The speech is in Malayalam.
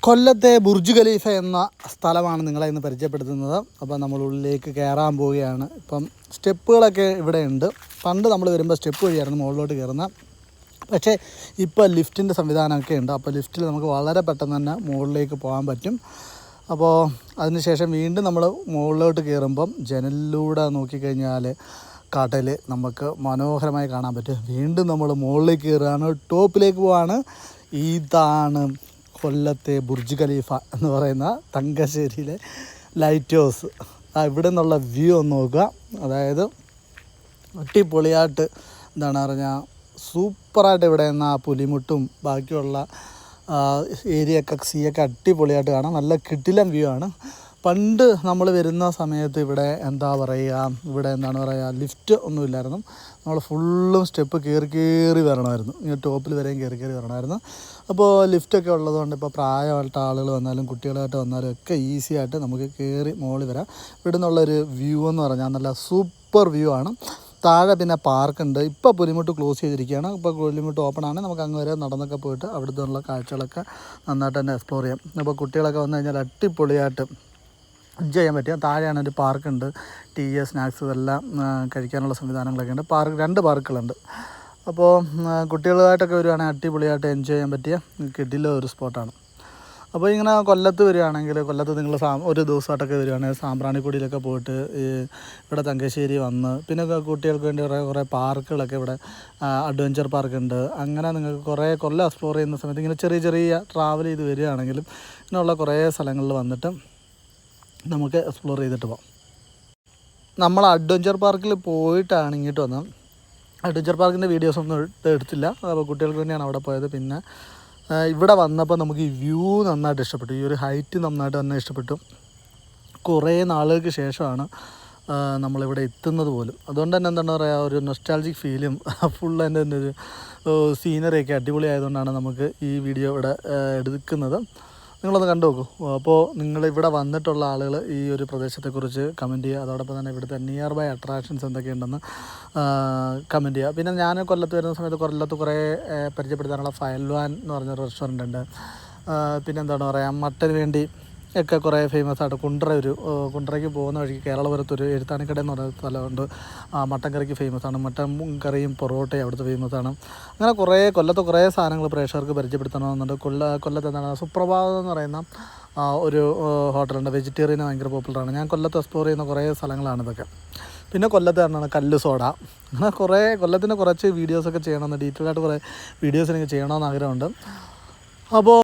കൊല്ലത്തെ ബുർജ് ഖലീഫ എന്ന സ്ഥലമാണ് നിങ്ങളെ ഇന്ന് പരിചയപ്പെടുത്തുന്നത്. അപ്പോൾ നമ്മൾ ഉള്ളിലേക്ക് കയറാൻ പോവുകയാണ്. ഇപ്പം സ്റ്റെപ്പുകളൊക്കെ ഇവിടെ ഉണ്ട്. പണ്ട് നമ്മൾ വരുമ്പോൾ സ്റ്റെപ്പ് വഴിയായിരുന്നു മുകളിലോട്ട് കയറുന്നത്. പക്ഷേ ഇപ്പോൾ ലിഫ്റ്റിൻ്റെ സംവിധാനമൊക്കെ ഉണ്ട്. അപ്പോൾ ലിഫ്റ്റിൽ നമുക്ക് വളരെ പെട്ടെന്ന് തന്നെ മുകളിലേക്ക് പോകാൻ പറ്റും. അപ്പോൾ അതിനുശേഷം വീണ്ടും നമ്മൾ മുകളിലോട്ട് കയറുമ്പം ജനലിലൂടെ നോക്കിക്കഴിഞ്ഞാൽ കടൽ നമുക്ക് മനോഹരമായി കാണാൻ പറ്റും. വീണ്ടും നമ്മൾ മുകളിലേക്ക് കയറുകയാണ്, ടോപ്പിലേക്ക് പോവാണ്. ഇതാണ് കൊല്ലത്തെ ബുർജ് ഖലീഫ എന്ന് പറയുന്ന തങ്കശ്ശേരിയിലെ ലൈറ്റ് ഹൗസ്. ഇവിടെ നിന്നുള്ള വ്യൂ ഒന്ന് നോക്കുക. അതായത് അടിപൊളിയായിട്ട് എന്താണ് പറഞ്ഞാൽ സൂപ്പറായിട്ട് ഇവിടെ നിന്ന് ആ പുലിമുട്ടും ബാക്കിയുള്ള ഏരിയയൊക്കെ സീയൊക്കെ അടിപൊളിയായിട്ട് കാണാം. നല്ല കിടിലൻ വ്യൂ ആണ്. പണ്ട് നമ്മൾ വരുന്ന സമയത്ത് ഇവിടെ എന്താ പറയുക, ഇവിടെ എന്താണ് പറയുക, ലിഫ്റ്റ് ഒന്നുമില്ലായിരുന്നു. നമ്മൾ ഫുള്ളും സ്റ്റെപ്പ് കയറി വരണമായിരുന്നു. ഇങ്ങനെ ടോപ്പിൽ വരെയും കയറി വരണമായിരുന്നു. അപ്പോൾ ലിഫ്റ്റൊക്കെ ഉള്ളതുകൊണ്ട് ഇപ്പോൾ പ്രായമായിട്ട് ആളുകൾ വന്നാലും കുട്ടികളായിട്ട് വന്നാലും ഒക്കെ ഈസി ആയിട്ട് നമുക്ക് കയറി മുകളിൽ വരാം. ഇവിടെ നിന്നുള്ളൊരു വ്യൂ എന്ന് പറഞ്ഞാൽ നല്ല സൂപ്പർ വ്യൂ ആണ്. താഴെ പിന്നെ പാർക്കുണ്ട്. ഇപ്പോൾ പുലിമുട്ട് ക്ലോസ് ചെയ്തിരിക്കുകയാണ്. ഇപ്പോൾ പുലിമുട്ട് ഓപ്പൺ ആണ്. നമുക്ക് അങ്ങ് വരെ നടന്നൊക്കെ പോയിട്ട് അവിടുത്തെ കാഴ്ചകളൊക്കെ നന്നായിട്ട് തന്നെ എക്സ്പ്ലോർ ചെയ്യാം. അപ്പോൾ കുട്ടികളൊക്കെ വന്നു കഴിഞ്ഞാൽ അടിപൊളിയായിട്ട് എൻജോയ് ചെയ്യാൻ പറ്റുക. താഴെയാണ് ഒരു പാർക്കുണ്ട്. ടീ സ്നാക്സ് ഇതെല്ലാം കഴിക്കാനുള്ള സംവിധാനങ്ങളൊക്കെ ഉണ്ട്. രണ്ട് പാർക്കുകളുണ്ട്. അപ്പോൾ കുട്ടികളായിട്ടൊക്കെ വരുവാണെങ്കിൽ അടിപൊളിയായിട്ട് എൻജോയ് ചെയ്യാൻ പറ്റിയ കിടില ഒരു സ്പോട്ടാണ്. അപ്പോൾ ഇങ്ങനെ കൊല്ലത്ത് വരികയാണെങ്കിൽ, കൊല്ലത്ത് നിങ്ങൾ ഒരു ദിവസമായിട്ടൊക്കെ വരികയാണെങ്കിൽ സാമ്പ്രാണിക്കൊടിയിലൊക്കെ പോയിട്ട് ഇവിടെ തങ്കശ്ശേരി വന്ന് പിന്നെ കുട്ടികൾക്ക് വേണ്ടി കുറേ പാർക്കുകളൊക്കെ ഇവിടെ അഡ്വഞ്ചർ പാർക്കുണ്ട്. അങ്ങനെ നിങ്ങൾക്ക് കുറേ കൊല്ലം എക്സ്പ്ലോർ ചെയ്യുന്ന സമയത്ത് ഇങ്ങനെ ചെറിയ ട്രാവൽ ചെയ്ത് വരികയാണെങ്കിലും ഇങ്ങനെയുള്ള കുറേ സ്ഥലങ്ങളിൽ വന്നിട്ട് നമുക്ക് എക്സ്പ്ലോർ ചെയ്തിട്ട് പോകാം. നമ്മൾ അഡ്വഞ്ചർ പാർക്കിൽ പോയിട്ടാണ് ഇങ്ങോട്ട് വന്നത്. അഡ്വഞ്ചർ പാർക്കിൻ്റെ വീഡിയോസൊന്നും എടുത്തില്ല. അപ്പോൾ കുട്ടികൾക്ക് വേണ്ടിയാണ് അവിടെ പോയത്. പിന്നെ ഇവിടെ വന്നപ്പോൾ നമുക്ക് ഈ വ്യൂ നന്നായിട്ട് ഇഷ്ടപ്പെട്ടു. ഈ ഒരു ഹൈറ്റ് നന്നായിട്ട് തന്നെ ഇഷ്ടപ്പെട്ടു. കുറേ നാളുകൾക്ക് ശേഷമാണ് നമ്മളിവിടെ എത്തുന്നത് പോലും. അതുകൊണ്ട് തന്നെ എന്താണ് പറയുക, ഒരു നൊസ്റ്റാൾജിക് ഫീലും ഫുൾ അതിൻ്റെ തന്നെ ഒരു സീനറിയൊക്കെ അടിപൊളി ആയതുകൊണ്ടാണ് നമുക്ക് ഈ വീഡിയോ ഇവിടെ എടുക്കുന്നത്. നിങ്ങളൊന്ന് കണ്ടു നോക്കൂ. അപ്പോൾ നിങ്ങളിവിടെ വന്നിട്ടുള്ള ആളുകൾ ഈ ഒരു പ്രദേശത്തെക്കുറിച്ച് കമൻറ്റ് ചെയ്യുക. അതോടൊപ്പം തന്നെ ഇവിടുത്തെ നിയർ ബൈ അട്രാക്ഷൻസ് എന്തൊക്കെയുണ്ടെന്ന് കമൻറ്റ് ചെയ്യുക. പിന്നെ ഞാൻ കൊല്ലത്ത് വരുന്ന സമയത്ത് കൊല്ലത്ത് കുറേ പരിചയപ്പെടുത്താനുള്ള ഫയൽവാൻ എന്ന് പറഞ്ഞൊരു റെസ്റ്റോറൻ്റ് ഉണ്ട്. പിന്നെ എന്താണ് പറയുക, മട്ടന് വേണ്ടി ഒക്കെ കുറേ ഫേമസ് ആയിട്ട് കുണ്ട്രയ്ക്ക് പോകുന്ന വഴിക്ക് കേരളപുരത്തൊരു എഴുത്താണിക്കട എന്ന് പറയുന്ന സ്ഥലമുണ്ട്. മട്ടൻ കറിക്ക് ഫേമസ് ആണ്. മട്ടൻ കറിയും പൊറോട്ടയും അവിടുത്തെ ഫേമസ് ആണ്. അങ്ങനെ കൊല്ലത്തെ കുറേ സാധനങ്ങൾ പ്രേക്ഷകർക്ക് പരിചയപ്പെടുത്തണമെന്നുണ്ട്. കൊല്ലത്ത് എന്താണ് സുപ്രഭാതം എന്ന് പറയുന്ന ഒരു ഹോട്ടലുണ്ട്. വെജിറ്റേറിയന് ഭയങ്കര പോപ്പുലറാണ്. ഞാൻ കൊല്ലത്ത് എക്സ്പ്ലോർ ചെയ്യുന്ന കുറേ സ്ഥലങ്ങളാണ് ഇതൊക്കെ. പിന്നെ കൊല്ലത്ത് തന്നെയാണ് കല്ല് സോഡ. അങ്ങനെ കൊല്ലത്തിൻ്റെ കുറച്ച് വീഡിയോസൊക്കെ ചെയ്യണമെന്ന്, ഡീറ്റെയിൽ ആയിട്ട് കുറേ വീഡിയോസ് എനിക്ക് ചെയ്യണമെന്ന് ആഗ്രഹമുണ്ട്. അപ്പോൾ